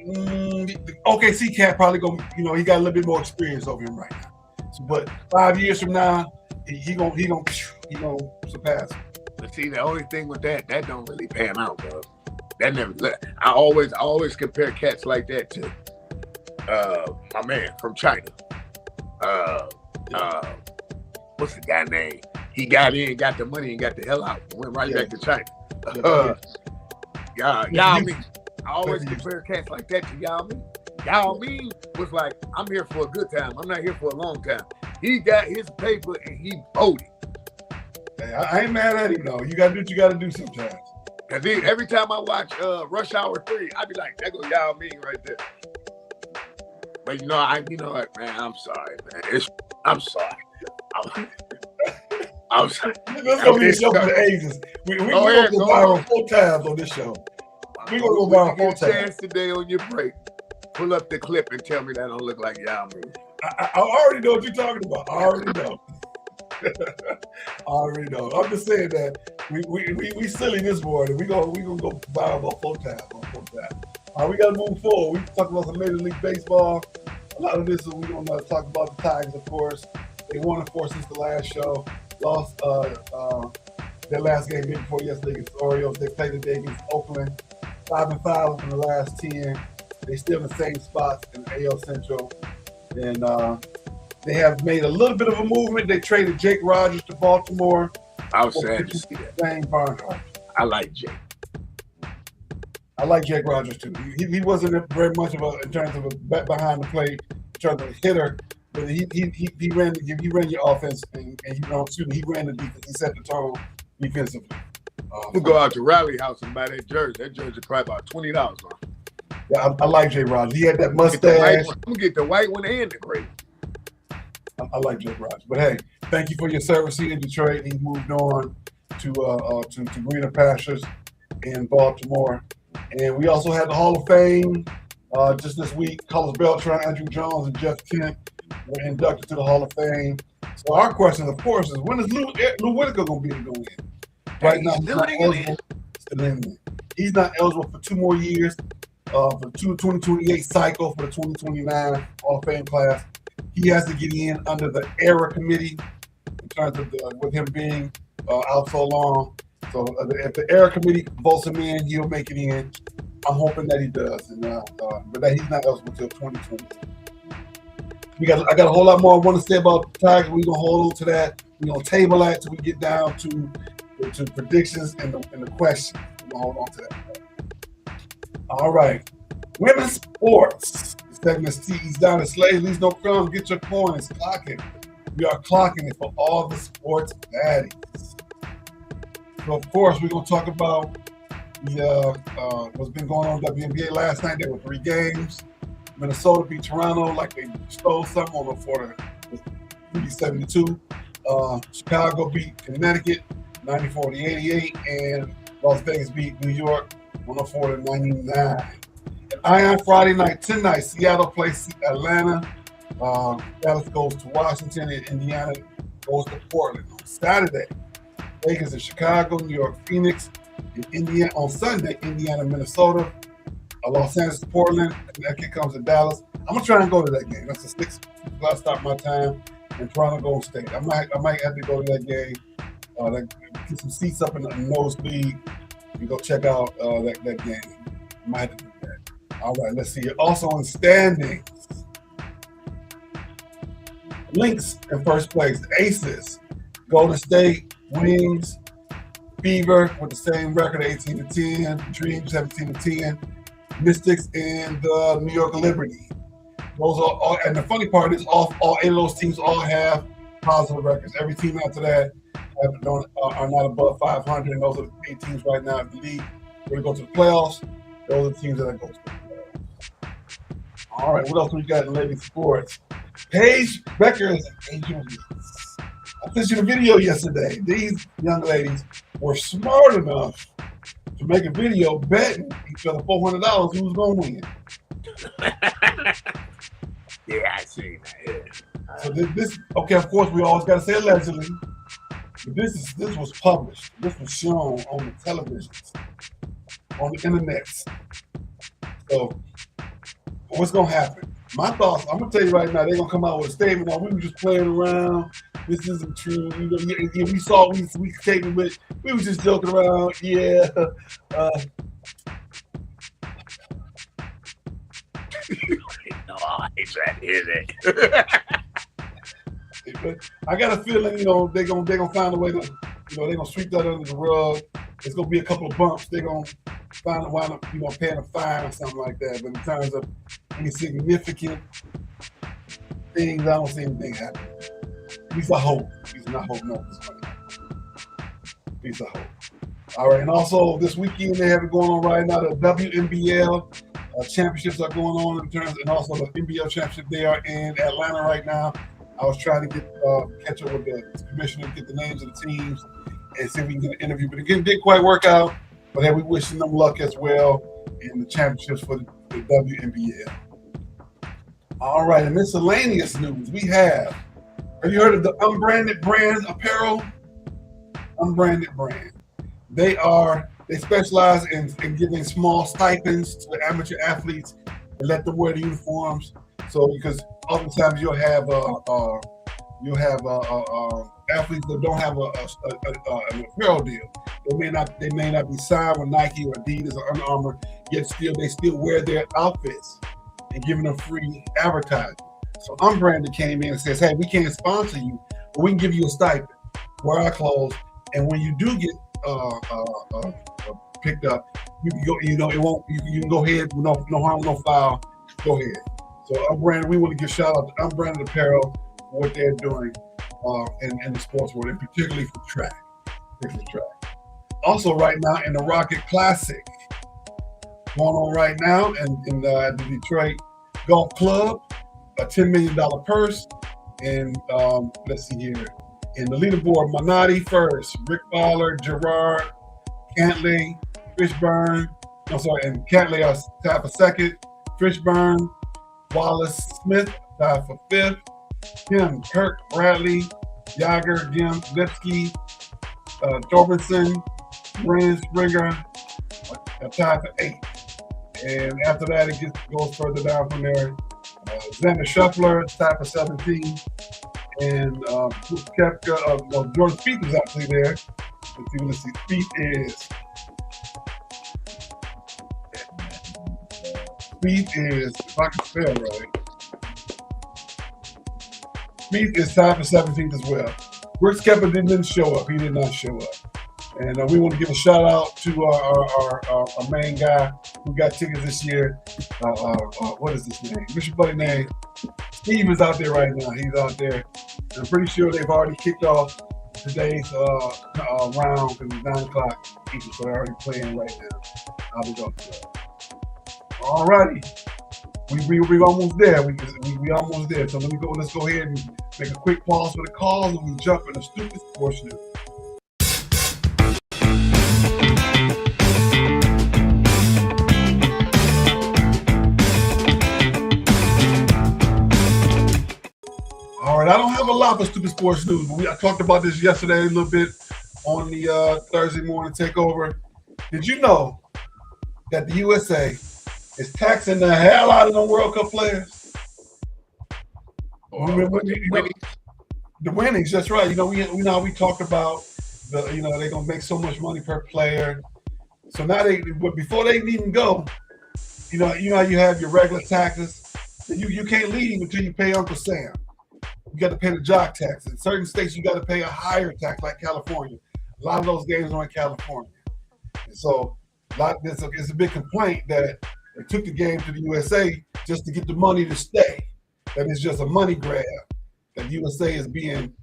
[SPEAKER 1] The OKC cat probably go. He got a little bit more experience over him right now. So, but 5 years from now, he gonna surpass him.
[SPEAKER 2] But see, the only thing with that don't really pan out, bro. That never. I always compare cats like that to my man from China. What's the guy name? He got in, got the money, and got the hell out. Went right back to China. Yao Ming. I always compare cats like that to Yao Ming. Yao Ming was like, I'm here for a good time. I'm not here for a long time. He got his paper and he voted.
[SPEAKER 1] Hey, I ain't mad at him though. You gotta do what you gotta do sometimes.
[SPEAKER 2] And then every time I watch Rush Hour 3, I be like, there goes Yao Ming right there. But you know what, man? I'm sorry, man. I'm sorry. I'm sorry.
[SPEAKER 1] Let's go to the show for the ages. We're going to go viral 4 times on this show. We're going to go viral 4 times.
[SPEAKER 2] Chance today on your break. Pull up the clip and tell me that don't look like Yao Ming.
[SPEAKER 1] I already know what you're talking about. I already know. I already know. I'm just saying that we silly this morning. We gonna go viral about 4 times. All right, we gotta move forward. We talk about some Major League Baseball. A lot of this is we don't talk about the Tigers, of course. They won, of course, since the last show. Lost their last game before yesterday against the Orioles. They played today against Oakland. 5-5 in the last 10. They still in the same spots in the AL Central. And they have made a little bit of a movement. They traded Jake Rogers to Baltimore.
[SPEAKER 2] I was sad to see that.
[SPEAKER 1] Dane Barnhart.
[SPEAKER 2] I like Jake.
[SPEAKER 1] I like Jake Rogers too. He wasn't very much of in terms of a bat behind the plate, in terms of a hitter, but he ran your offense and he ran the defense. He set the tone defensively.
[SPEAKER 2] We'll go out to Rally House and buy that jersey. That jersey probably about $20 on.
[SPEAKER 1] Yeah, I like Jake Rogers. He had that mustache.
[SPEAKER 2] I'm gonna get the white one and the gray.
[SPEAKER 1] I like Jake Rogers. But hey, thank you for your service here in Detroit. He moved on to greener pastures in Baltimore. And we also had the Hall of Fame just this week. Carlos Beltran, Andrew Jones, and Jeff Kent were inducted to the Hall of Fame. So our question, of course, is when is Lou Whitaker going to be able to go in? Right now, he's not eligible. He's not eligible for 2 more years for the 2028 cycle for the 2029 Hall of Fame class. He has to get in under the era committee in terms of with him being out so long. So if the era committee votes him in, he'll make it in. I'm hoping that he does, but that he's not eligible until 2020. I got a whole lot more I want to say about the Tigers. We're gonna hold on to that. We're gonna table that till we get down to predictions and the questions. We're gonna hold on to that. All right, women's sports. The segment T's down. The slave leaves no crumbs. Get your coins. Clocking. We are clocking it for all the sports baddies. So of course we're gonna talk about what's been going on in the WNBA last night. There were 3 games. Minnesota beat Toronto like they stole something on the 40-72. Chicago beat Connecticut 94-88, and Las Vegas beat New York 104-99. And Iron Friday night tonight, Seattle plays Atlanta. Dallas goes to Washington, and Indiana goes to Portland. On Saturday, Vegas and Chicago, New York, Phoenix, and Indiana. On Sunday, Indiana, Minnesota. Los Angeles, Portland, Connecticut comes to Dallas. I'm gonna try and go to that game. That's a 6 o'clock start my time, and Toronto Golden State. I might have to go to that game. Get some seats up in the nosebleed and go check out that game. I might have to do that. All right, let's see. Also in standings, Lynx in first place. Aces, Golden State, Wings, Fever with the same record, 18-10. Dreams 17-10. Mystics and New York Liberty. Those are all, and the funny part is all 8 of those teams all have positive records. Every team after that are not above 500, and those are the 8 teams right now in the league. We're going to go to the playoffs. Those are the teams that are going to the playoffs. All right, what else we got in ladies sports? Paige Beckers and Angel Reese. I sent you the video yesterday. These young ladies were smart enough to make a video betting each other $400 who was going to win.
[SPEAKER 2] Yeah, I seen that. Yeah.
[SPEAKER 1] So this, okay, of course, we always got to say allegedly, but this was published. This was shown on the televisions, on the internet. So what's going to happen? My thoughts, I'm going to tell you right now, they're going to come out with a statement on we were just playing around. This isn't true. We saw we taped it with. We were just joking around. Yeah.
[SPEAKER 2] No, I ain't trying to hear that.
[SPEAKER 1] I got a feeling, they're gonna find a way to, they're gonna sweep that under the rug. It's gonna be a couple of bumps. They're gonna wind up, paying a fine or something like that. But in terms of any significant things, I don't see anything happening. At least I hope. At least not hope, no. At least I hope. All right, and also this weekend they have it going on right now. The WNBL championships are going on and also the NBL championship. They are in Atlanta right now. I was trying to catch up with the commissioner, get the names of the teams, and see if we can get an interview. But again, it didn't quite work out. But hey, we wishing them luck as well in the championships for the WNBL. All right, in miscellaneous news, we have you heard of the Unbranded Brand apparel? Unbranded Brand. They specialize in giving small stipends to the amateur athletes and let them wear the uniforms. So because oftentimes you'll have athletes that don't have an apparel deal. They may not be signed with Nike or Adidas or Under Armour, yet they still wear their outfits and giving them free advertising. So Unbranded came in and says, hey, we can't sponsor you, but we can give you a stipend, wear our clothes, and when you do get picked up, it won't. You can go ahead, no harm, no foul. Go ahead. So Unbranded, we want to give shout out to Unbranded Apparel for what they're doing in the sports world, and particularly for track. Also, right now in the Rocket Classic, going on right now, in the Detroit Golf Club, a $10 million purse, and let's see here. In the leaderboard, Minotti first, Rick Fowler, Gerard, Cantley, Fishburne. And Cantley are tied for second. Fishburne, Wallace Smith tied for fifth. Kim, Kirk, Bradley, Yager, Jim, Lipsky, Torbenson, Brandon Springer, tied for 8. And after that, it just goes further down from there. Xander Scheffler, tied for 17. And Kepka, Jordan Spieth is actually there. Let's see. Spieth is, if I can spell right, Spieth is tied for 17th as well. Brooks Koepka didn't show up. He did not show up. And we want to give a shout out to our main guy who got tickets this year. What is his name? What's your buddy name? Steve is out there right now. He's out there. I'm pretty sure they've already kicked off today's round because it's 9 o'clock Eastern, so they're already playing right now. I'll be going to that. All righty. We almost there. We almost there. So let's go ahead and make a quick pause for the calls and we jump in the Stoopid Sports News. All right, I don't have a lot for Stoopid Sports News, but I talked about this yesterday a little bit on the Thursday morning takeover. Did you know that the USA is taxing the hell out of the World Cup players? The winnings, that's right. We talked about they're gonna make so much money per player. So now but before they even go, you have your regular taxes. You can't leave until you pay Uncle Sam. You got to pay the jock tax. In certain states, you got to pay a higher tax, like California. A lot of those games are in California. And so it's a big complaint that they took the game to the USA just to get the money to stay. That is just a money grab. That the USA is being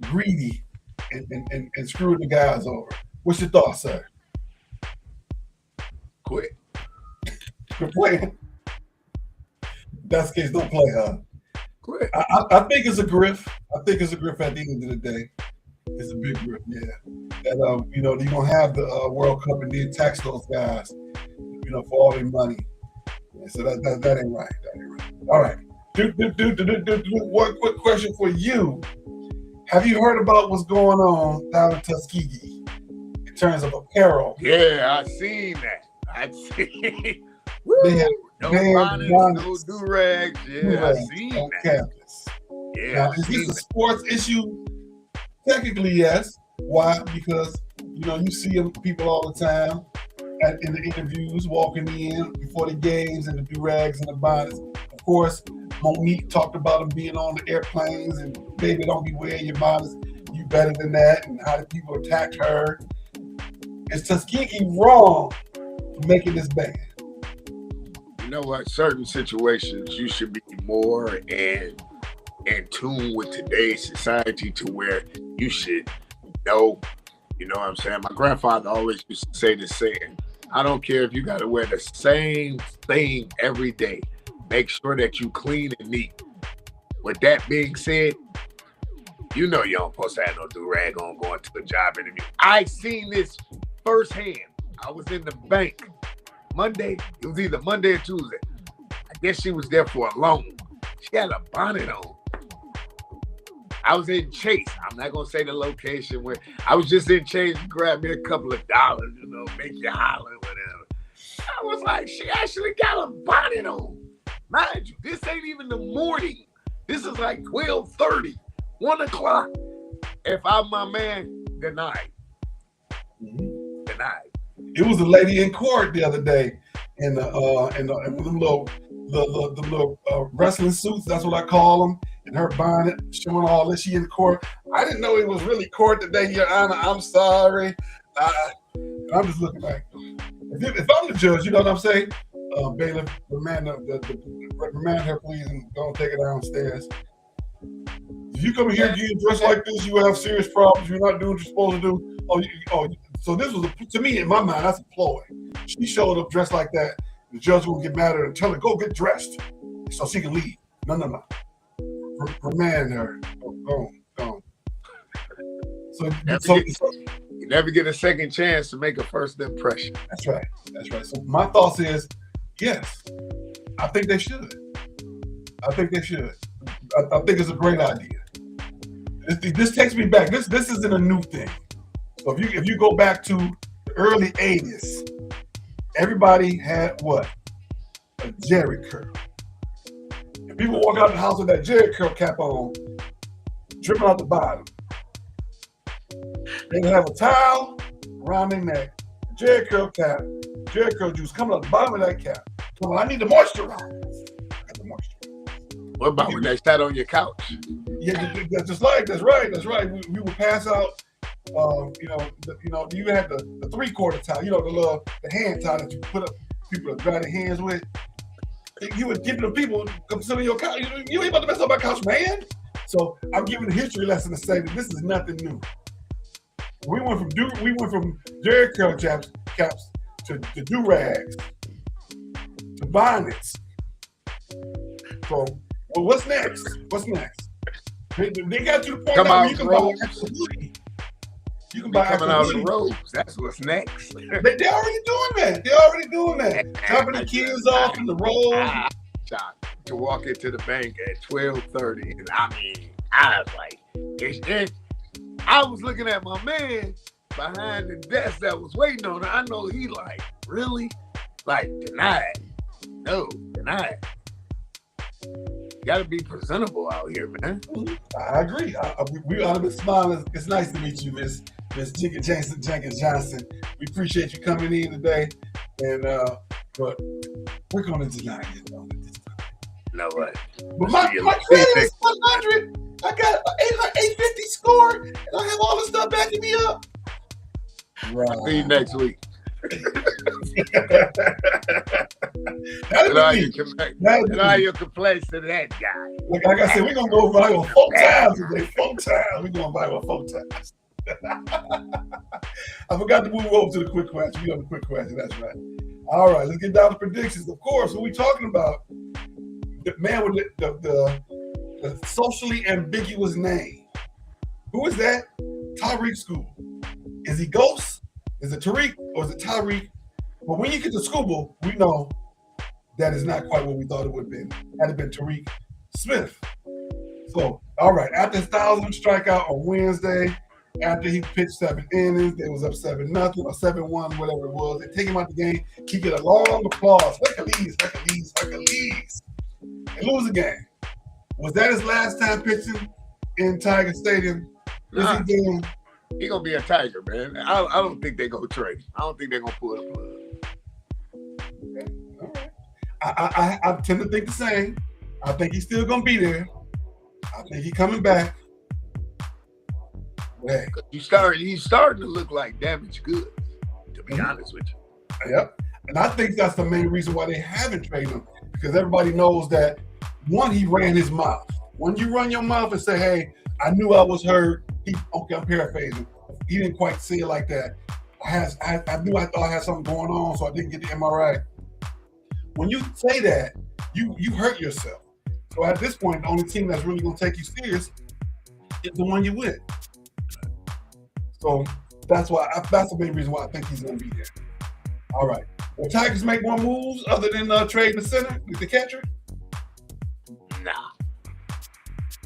[SPEAKER 1] greedy and screwing the guys over. What's your thoughts, sir?
[SPEAKER 2] Quit
[SPEAKER 1] playing. That's the case, don't play, huh?
[SPEAKER 2] Quit.
[SPEAKER 1] I think it's a grift. I think it's a grift at the end of the day. It's a big grift, yeah. And you're gonna have the World Cup and then tax those guys, for all their money. Yeah, so that ain't right. That ain't right. All right. One quick question for you. Have you heard about what's going on down in Tuskegee in terms of apparel?
[SPEAKER 2] Yeah, I seen that. I seen.
[SPEAKER 1] They have
[SPEAKER 2] no bonnets, no do-rags. Yeah, I seen that.
[SPEAKER 1] Campus.
[SPEAKER 2] Yeah.
[SPEAKER 1] Now, is this a sports issue? Technically, yes. Why? Because you see people all the time in the interviews walking in before the games and the do-rags and the bonnets. Of course, Monique talked about them being on the airplanes and baby, don't be wearing your bonnets. You better than that. And how did people attack her? Is Tuskegee wrong for making this ban?
[SPEAKER 2] You know what? Certain situations you should be more in tune with today's society to where you should know. You know what I'm saying? My grandfather always used to say this saying, I don't care if you got to wear the same thing every day. Make sure that you clean and neat. With that being said, you don't supposed to have no do-rag on going to a job interview. I seen this firsthand. I was in the bank Monday. It was either Monday or Tuesday. I guess she was there for a loan. She had a bonnet on. I was in Chase. I'm not going to say the location where I was just in Chase to grab me a couple of dollars, make you holler, whatever. I was like, she actually got a bonnet on. Mind you, this ain't even the morning. This is like 12:30, 1 o'clock. If I'm my man, denied. Denied.
[SPEAKER 1] It was a lady in court the other day in the little wrestling suits. That's what I call them. And her bonnet showing all this. She in court. I didn't know it was really court today, Your Honor. I'm sorry. I'm just looking like, if I'm the judge, you know what I'm saying? Bailiff, remand her, please, and don't take her downstairs. If you come here and you dress like this, you have serious problems. You're not doing what you're supposed to do. So this was, to me, in my mind, that's a ploy. She showed up dressed like that. The judge will get mad at her and tell her, go get dressed so she can leave. No. Remand her. Go on.
[SPEAKER 2] You never get a second chance to make a first impression.
[SPEAKER 1] That's right. So my thoughts is, yes, I think they should. I think it's a great idea. This takes me back. This isn't a new thing. So if you go back to the early 80s, everybody had what? A Jerry curl. And people walk out the house with that Jerry curl cap on, dripping out the bottom. They have a towel around their neck, Jerry curl cap, Jerry curl juice coming out the bottom of that cap. So I need to moisturize. I got the moisture.
[SPEAKER 2] What about when they sat on your couch?
[SPEAKER 1] Yeah, that's right. We would pass out. You had the 3/4 towel. The hand towel that you put up people to dry their hands with. You would give it to people come sit on your couch. You ain't about to mess up my couch, man. So I'm giving a history lesson to say that this is nothing new. We went from Jerry curl caps to do rags to bonnets. So, well, what's next? They got to the point now where you can buy actual hoodie. You can buy
[SPEAKER 2] coming out of the robes. That's what's next.
[SPEAKER 1] They're already doing that. Dropping the kids off in the robe.
[SPEAKER 2] To walk into the bank at 12:30, and I was like, I was looking at my man behind the desk that was waiting on her. I know he like, really? Like, denied. No, denied. You gotta be presentable out here, man.
[SPEAKER 1] I agree. We ought to be smiling. It's nice to meet you, Miss Jenkins Johnson. We appreciate you coming in today, and but we're gonna deny it.
[SPEAKER 2] No way.
[SPEAKER 1] But my credit is 100. I got an 850 score, and I have all this stuff backing me up.
[SPEAKER 2] Right. See you next week.
[SPEAKER 1] That'll be
[SPEAKER 2] your complaints to that guy.
[SPEAKER 1] Like I said, we're gonna go viral 4 times today. 4 times. We're going viral 4 times. I forgot to move over to the quick question. We on the quick question. That's right. All right, let's get down to predictions. Of course, what we talking about? The man with the socially ambiguous name. Who is that? Tyreek School. Is he Ghost? Is it Tariq or is it Tyreek? But when you get to Scuba, we know that is not quite what we thought it would have been. Had it been Tariq Smith. So, all right, after his 1,000th strikeout on Wednesday, after he pitched 7 innings, they was up 7-0 or 7-1, whatever it was. They take him out the game. He get a long applause. Hercules. And lose the game. Was that his last time pitching in Tiger Stadium?
[SPEAKER 2] Nah. He gonna be a Tiger, man. I don't think they gonna trade him. I don't think they're gonna pull the plug.
[SPEAKER 1] Okay. All right. I tend to think the same. I think he's still gonna be there. I think he's coming back. Hey.
[SPEAKER 2] He's starting to look like damaged goods, to be honest with you.
[SPEAKER 1] Yep. And I think that's the main reason why they haven't traded him. Because everybody knows that, one, he ran his mouth. When you run your mouth and say, hey, I knew I was hurt. Okay, I'm paraphrasing. He didn't quite say it like that. I thought I had something going on, so I didn't get the MRI. When you say that, you hurt yourself. So at this point, the only team that's really going to take you serious is the one you with. So that's the main reason why I think he's going to be there. All right. Will Tigers make more moves other than trading the center with the catcher?
[SPEAKER 2] Nah.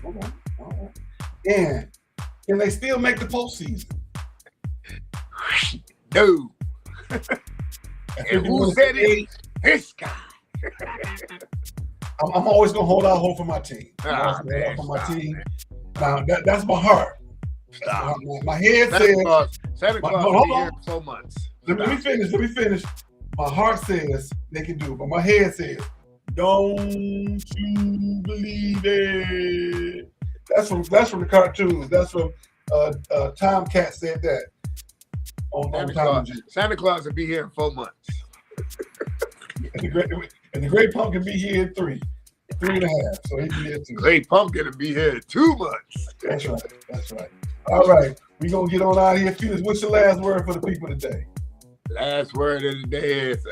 [SPEAKER 1] Okay. All right. And can they still make the postseason?
[SPEAKER 2] No. And who said it? This guy.
[SPEAKER 1] I'm always going to hold out hope for my team. Now, that's my heart.
[SPEAKER 2] Stop.
[SPEAKER 1] My head says.
[SPEAKER 2] Santa Claus will be here in 4 months.
[SPEAKER 1] Let me finish. My heart says they can do it, but my head says, don't you believe it? That's from the cartoons. That's from Tom Cat said that.
[SPEAKER 2] Santa Claus will be here in 4 months.
[SPEAKER 1] and the Great Pumpkin be here in 3.5. So he be here too.
[SPEAKER 2] Great Pumpkin will be here in 2 months.
[SPEAKER 1] That's right. All right, we gonna get on out of here. Felix, what's your last word for the people today?
[SPEAKER 2] Last word of the day is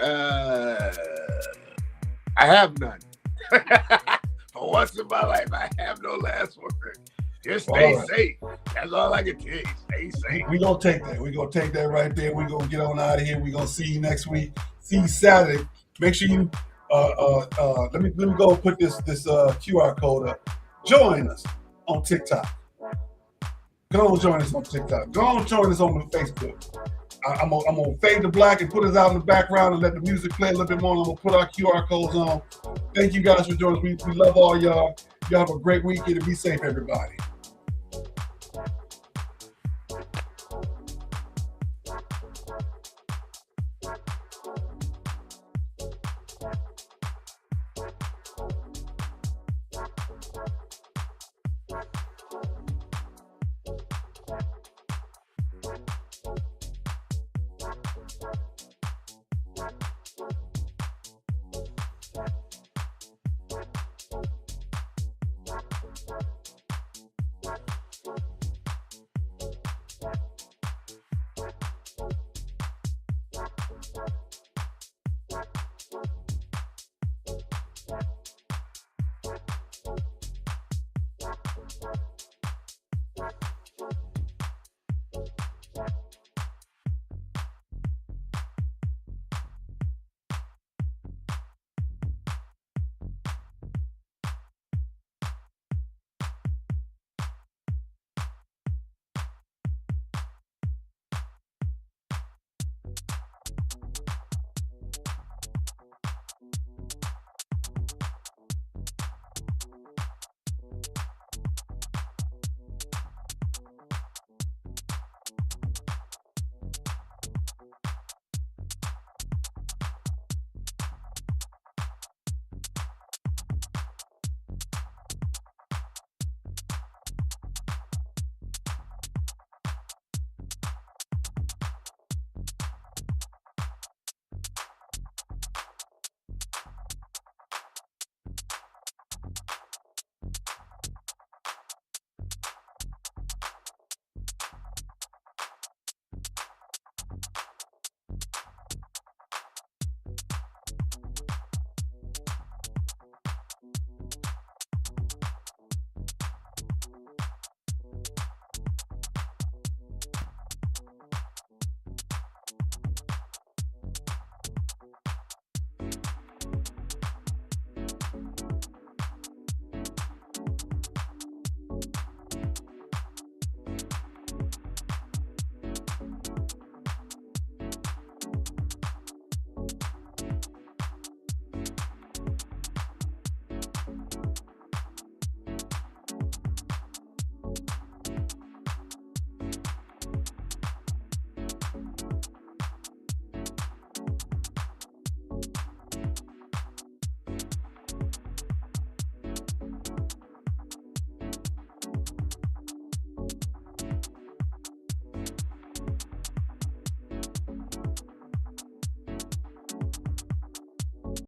[SPEAKER 2] I have none. For once in my life, I have no last word. Just stay safe. That's all I can tell you. Stay safe.
[SPEAKER 1] We're gonna take that. We're gonna take that right there. We're gonna get on out of here. We're gonna see you next week. See you Saturday. Make sure you let me go put this QR code up. Join us on TikTok. Go on, join us on TikTok. Go on, join us on the Facebook. I'm gonna fade to black and put us out in the background and let the music play a little bit more. And I'm gonna put our QR codes on. Thank you guys for joining us. We love all y'all. Y'all have a great weekend and be safe, everybody.